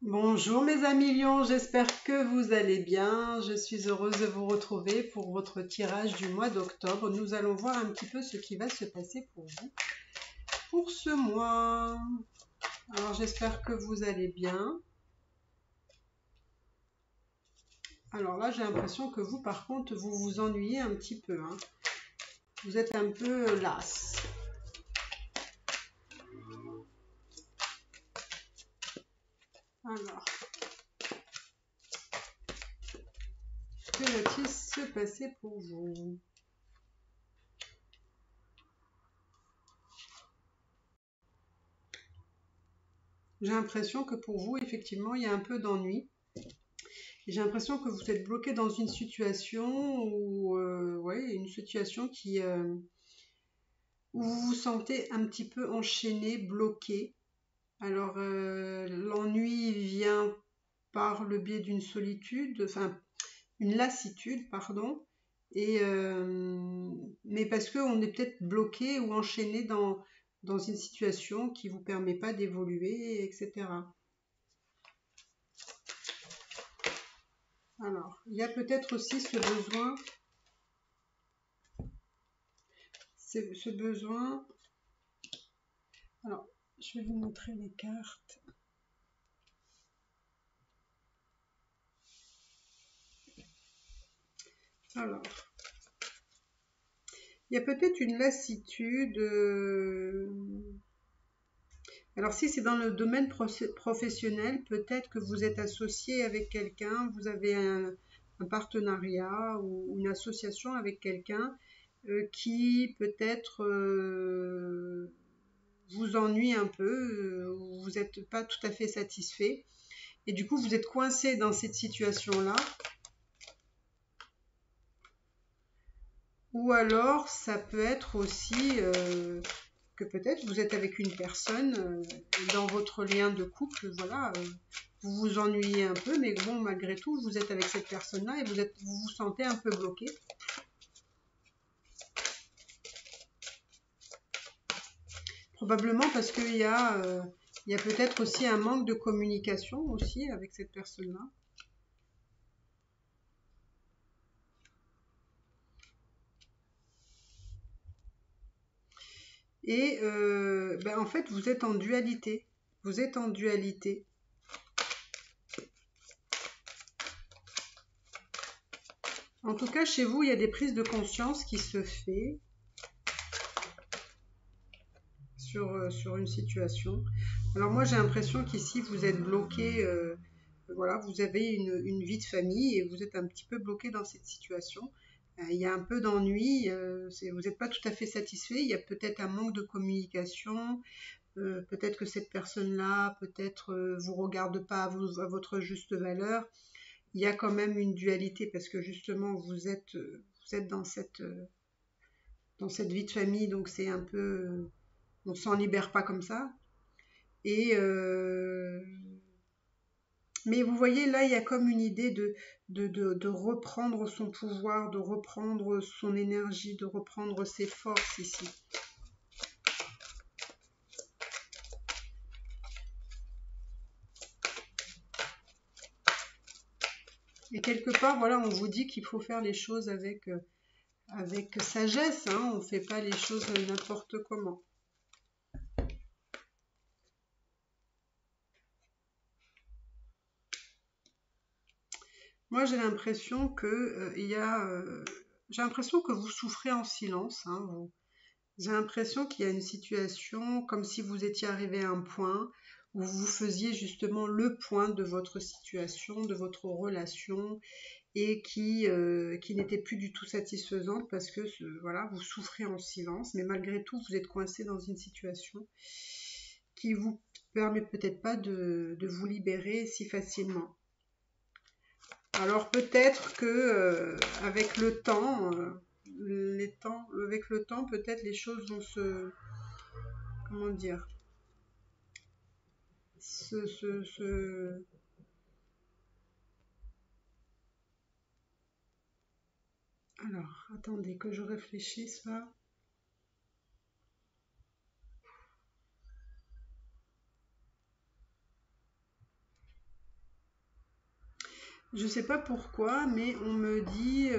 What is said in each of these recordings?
Bonjour mes amis lions, j'espère que vous allez bien. Je suis heureuse de vous retrouver pour votre tirage du mois d'octobre. Nous allons voir un petit peu ce qui va se passer pour vous pour ce mois. Alors j'espère que vous allez bien. Alors là j'ai l'impression que vous par contre vous vous ennuyez un petit peu, hein. Vous êtes un peu las. Alors, que va-t-il se passer pour vous? J'ai l'impression que pour vous, effectivement, il y a un peu d'ennui. J'ai l'impression que vous êtes bloqué dans une situation où, ouais, une situation où vous vous sentez un petit peu enchaîné, bloqué. Alors, l'ennui vient par le biais d'une solitude, enfin, une lassitude, pardon, mais parce qu'on est peut-être bloqué ou enchaîné dans une situation qui ne vous permet pas d'évoluer, etc. Alors, il y a peut-être aussi ce besoin. Alors, je vais vous montrer les cartes. Alors, il y a peut-être une lassitude. Alors, si c'est dans le domaine professionnel, peut-être que vous êtes associé avec quelqu'un, vous avez un partenariat ou une association avec quelqu'un qui peut-être vous ennuie un peu, vous n'êtes pas tout à fait satisfait. Et du coup, vous êtes coincé dans cette situation-là. Ou alors, ça peut être aussi que peut-être vous êtes avec une personne dans votre lien de couple, voilà, vous vous ennuyez un peu, mais bon, malgré tout, vous êtes avec cette personne-là et vous vous sentez un peu bloqué. Probablement parce il y a peut-être aussi un manque de communication aussi avec cette personne-là. Et en fait, vous êtes en dualité. Vous êtes en dualité. En tout cas, chez vous, il y a des prises de conscience qui se font sur une situation. Alors moi, j'ai l'impression qu'ici, vous êtes bloqué, voilà, vous avez une vie de famille et vous êtes un petit peu bloqué dans cette situation. Il y a un peu d'ennui, vous n'êtes pas tout à fait satisfait, il y a peut-être un manque de communication, peut-être que cette personne-là, peut-être vous regarde pas à votre juste valeur. Il y a quand même une dualité parce que justement, vous êtes dans cette vie de famille, donc c'est un peu, on s'en libère pas comme ça. Et mais vous voyez, là, il y a comme une idée de reprendre son pouvoir, de reprendre son énergie, de reprendre ses forces ici. Et quelque part, voilà, on vous dit qu'il faut faire les choses avec sagesse, hein, on ne fait pas les choses n'importe comment. Moi, j'ai l'impression que j'ai l'impression que vous souffrez en silence, hein, vous. J'ai l'impression qu'il y a une situation comme si vous étiez arrivé à un point où vous faisiez justement le point de votre situation, de votre relation et qui n'était plus du tout satisfaisante parce que voilà, vous souffrez en silence, mais malgré tout, vous êtes coincé dans une situation qui vous permet peut-être pas de vous libérer si facilement. Alors peut-être que avec le temps, avec le temps, peut-être les choses vont comment dire, se, se, se- Alors, attendez que je réfléchisse là. je sais pas pourquoi, mais on me dit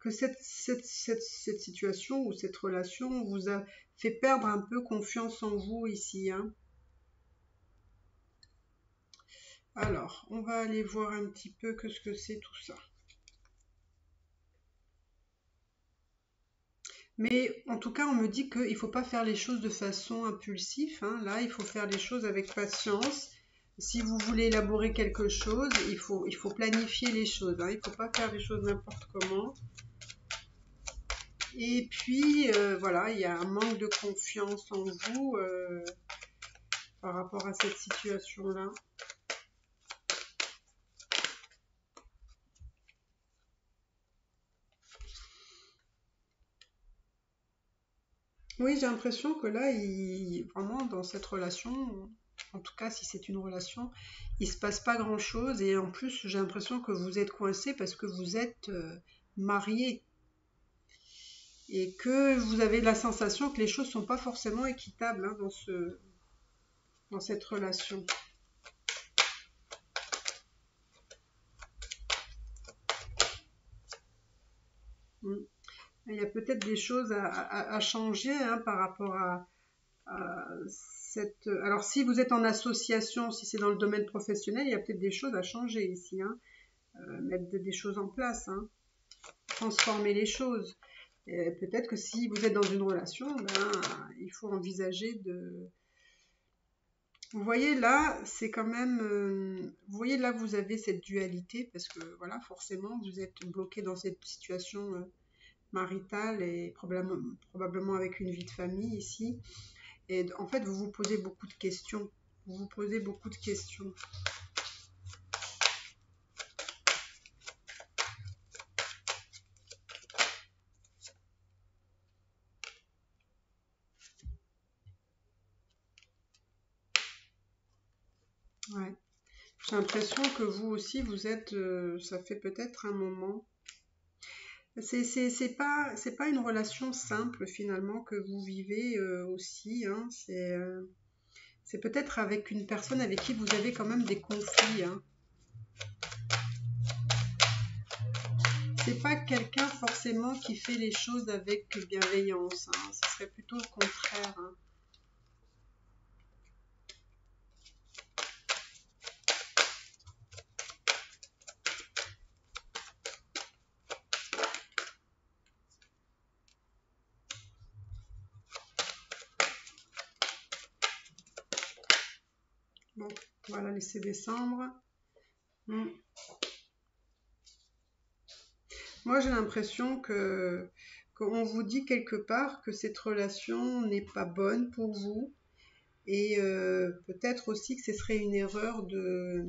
que cette situation ou cette relation vous a fait perdre un peu confiance en vous ici, hein. Alors, on va aller voir un petit peu que ce que c'est tout ça. Mais en tout cas, on me dit qu'il ne faut pas faire les choses de façon impulsive, hein. Là, il faut faire les choses avec patience. Si vous voulez élaborer quelque chose, il faut planifier les choses, hein. Il ne faut pas faire les choses n'importe comment. Et puis, voilà, il y a un manque de confiance en vous par rapport à cette situation-là. Oui, j'ai l'impression que là, vraiment, dans cette relation, en tout cas, si c'est une relation, il se passe pas grand-chose. Et en plus, j'ai l'impression que vous êtes coincé parce que vous êtes marié et que vous avez la sensation que les choses sont pas forcément équitables, hein, dans cette relation. Mm. Il y a peut-être des choses à changer, hein, par rapport à cette... Alors, si vous êtes en association, si c'est dans le domaine professionnel, il y a peut-être des choses à changer ici, hein. Mettre des choses en place, hein, transformer les choses. Peut-être que si vous êtes dans une relation, ben, il faut envisager de... Vous voyez là, c'est quand même... vous voyez là, vous avez cette dualité parce que voilà, forcément, vous êtes bloqué dans cette situation maritale et probablement avec une vie de famille ici. Et en fait, vous vous posez beaucoup de questions. Vous vous posez beaucoup de questions. Ouais. J'ai l'impression que vous aussi, vous êtes, ça fait peut-être un moment. C'est pas une relation simple finalement que vous vivez aussi, hein. C'est peut-être avec une personne avec qui vous avez quand même des conflits, hein. C'est pas quelqu'un forcément qui fait les choses avec bienveillance, hein. Ce serait plutôt le contraire, hein. Bon, on va la laisser descendre. Hmm. Moi, j'ai l'impression que qu'on vous dit quelque part que cette relation n'est pas bonne pour vous et peut-être aussi que ce serait une erreur de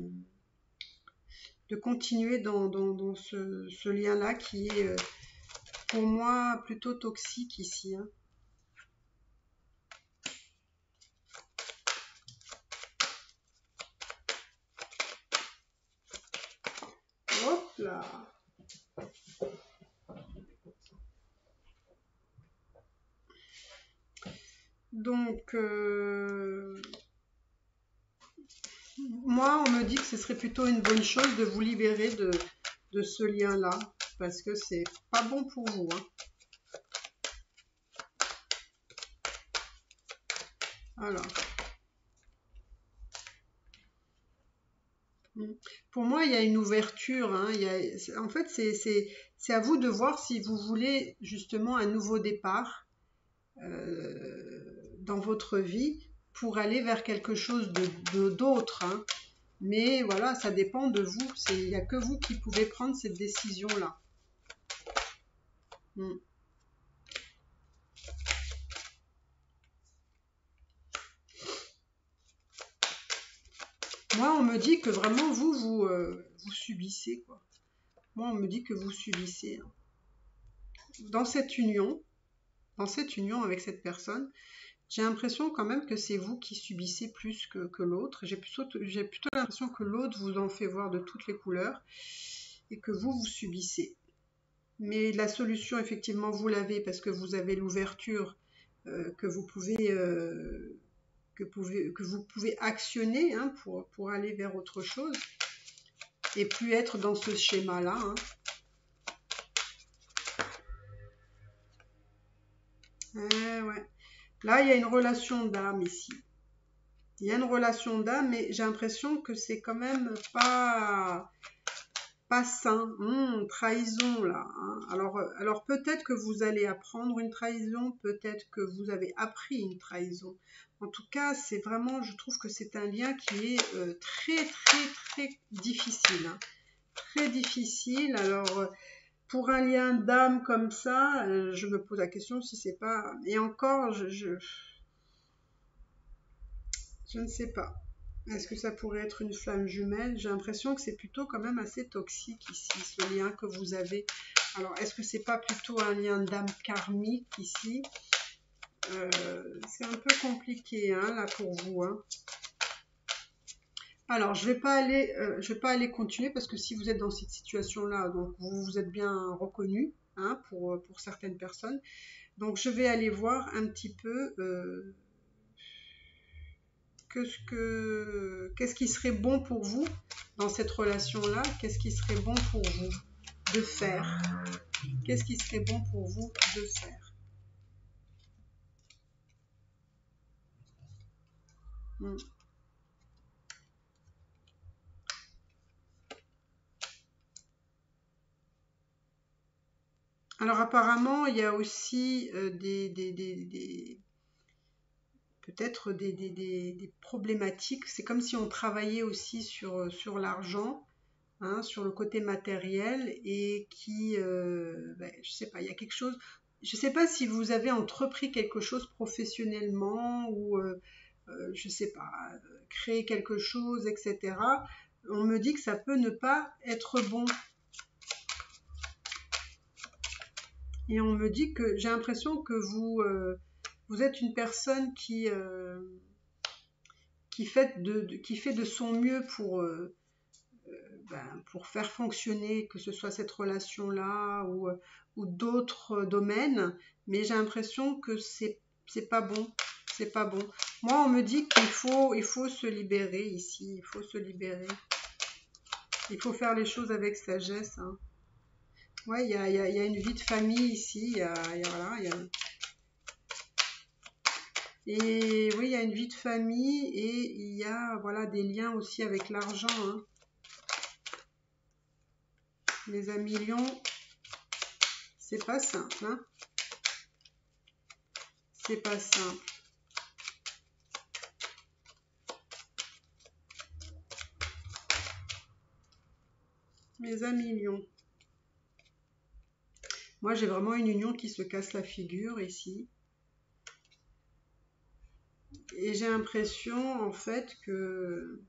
continuer dans ce lien-là qui est pour moi plutôt toxique ici, hein. Hop là. Donc, moi, on me dit que ce serait plutôt une bonne chose de vous libérer de ce lien-là, parce que c'est pas bon pour vous, hein. Alors, mm. Pour moi, il y a une ouverture, hein. En fait, c'est à vous de voir si vous voulez justement un nouveau départ dans votre vie pour aller vers quelque chose d'autre, hein. Mais voilà, ça dépend de vous. Il n'y a que vous qui pouvez prendre cette décision-là. Mm. Moi, on me dit que vraiment, vous subissez, quoi. Moi, on me dit que vous subissez, hein. Dans cette union avec cette personne, j'ai l'impression quand même que c'est vous qui subissez plus que l'autre. J'ai plutôt l'impression que l'autre vous en fait voir de toutes les couleurs et que vous subissez. Mais la solution, effectivement, vous l'avez parce que vous avez l'ouverture que vous pouvez que vous pouvez actionner hein, pour aller vers autre chose et plus être dans ce schéma-là. Hein. Ouais. Là, il y a une relation d'âme ici. Il y a une relation d'âme, mais j'ai l'impression que c'est quand même pas sain. Trahison là. Hein. Alors peut-être que vous allez apprendre une trahison, peut-être que vous avez appris une trahison. En tout cas, c'est vraiment, je trouve que c'est un lien qui est très très très difficile. Hein. Très difficile. Alors pour un lien d'âme comme ça, je me pose la question si c'est pas. Et encore, je ne sais pas. Est-ce que ça pourrait être une flamme jumelle? J'ai l'impression que c'est plutôt quand même assez toxique ici, ce lien que vous avez. Alors, est-ce que c'est pas plutôt un lien d'âme karmique ici? C'est un peu compliqué hein, là pour vous. Hein. Alors, je vais pas aller continuer parce que si vous êtes dans cette situation-là, donc vous vous êtes bien reconnu hein, pour certaines personnes. Donc, je vais aller voir un petit peu qu'est-ce qui serait bon pour vous dans cette relation-là. Qu'est-ce qui serait bon pour vous de faire? Qu'est-ce qui serait bon pour vous de faire? Alors apparemment, il y a aussi peut-être des problématiques. C'est comme si on travaillait aussi sur l'argent, hein, sur le côté matériel et qui, je sais pas, il y a quelque chose. Je sais pas si vous avez entrepris quelque chose professionnellement ou, je sais pas, créer quelque chose, etc. On me dit que ça peut ne pas être bon. Et on me dit que j'ai l'impression que vous êtes une personne qui fait de son mieux pour faire fonctionner, que ce soit cette relation-là ou d'autres domaines, mais j'ai l'impression que c'est pas bon. C'est pas bon. Moi, on me dit qu'il faut se libérer ici. Il faut se libérer. Il faut faire les choses avec sagesse. Hein. Ouais, il y a une vie de famille ici. Voilà, et oui, il y a une vie de famille et il y a voilà, des liens aussi avec l'argent. Hein. Les amis lions, c'est pas simple. Hein. C'est pas simple. Mes amis lions. Moi, j'ai vraiment une union qui se casse la figure ici. Et j'ai l'impression, en fait, que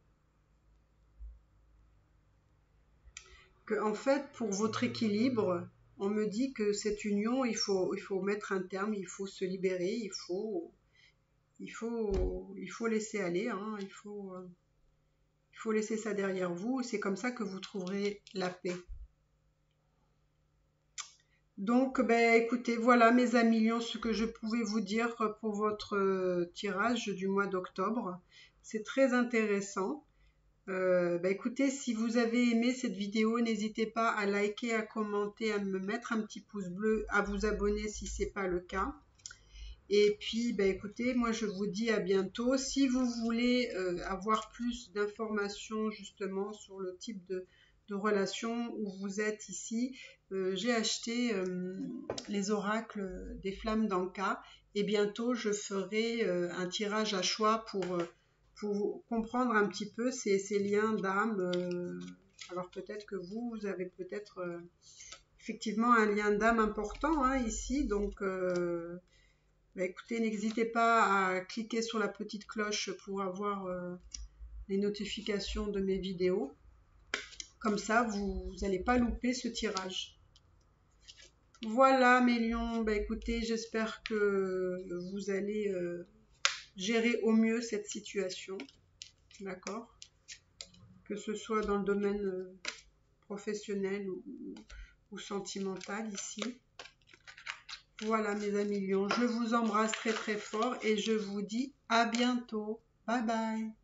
en fait, pour votre équilibre, on me dit que cette union, il faut mettre un terme, il faut se libérer, il faut laisser aller, hein, il faut laisser ça derrière vous. C'est comme ça que vous trouverez la paix. Donc, ben, écoutez, voilà mes amis lions, ce que je pouvais vous dire pour votre tirage du mois d'octobre. C'est très intéressant. Ben, écoutez, si vous avez aimé cette vidéo, n'hésitez pas à liker, à commenter, à me mettre un petit pouce bleu, à vous abonner si ce n'est pas le cas. Et puis, ben, écoutez, moi je vous dis à bientôt. Si vous voulez avoir plus d'informations justement sur le type de relation où vous êtes ici, j'ai acheté les oracles des flammes d'Anka et bientôt je ferai un tirage à choix pour comprendre un petit peu ces liens d'âme. Alors peut-être que vous avez peut-être effectivement un lien d'âme important hein, ici, donc écoutez, n'hésitez pas à cliquer sur la petite cloche pour avoir les notifications de mes vidéos. Comme ça, vous n'allez pas louper ce tirage. Voilà mes lions, écoutez, j'espère que vous allez gérer au mieux cette situation. D'accord? Que ce soit dans le domaine professionnel ou sentimental ici. Voilà mes amis lions, je vous embrasse très très fort et je vous dis à bientôt. Bye bye.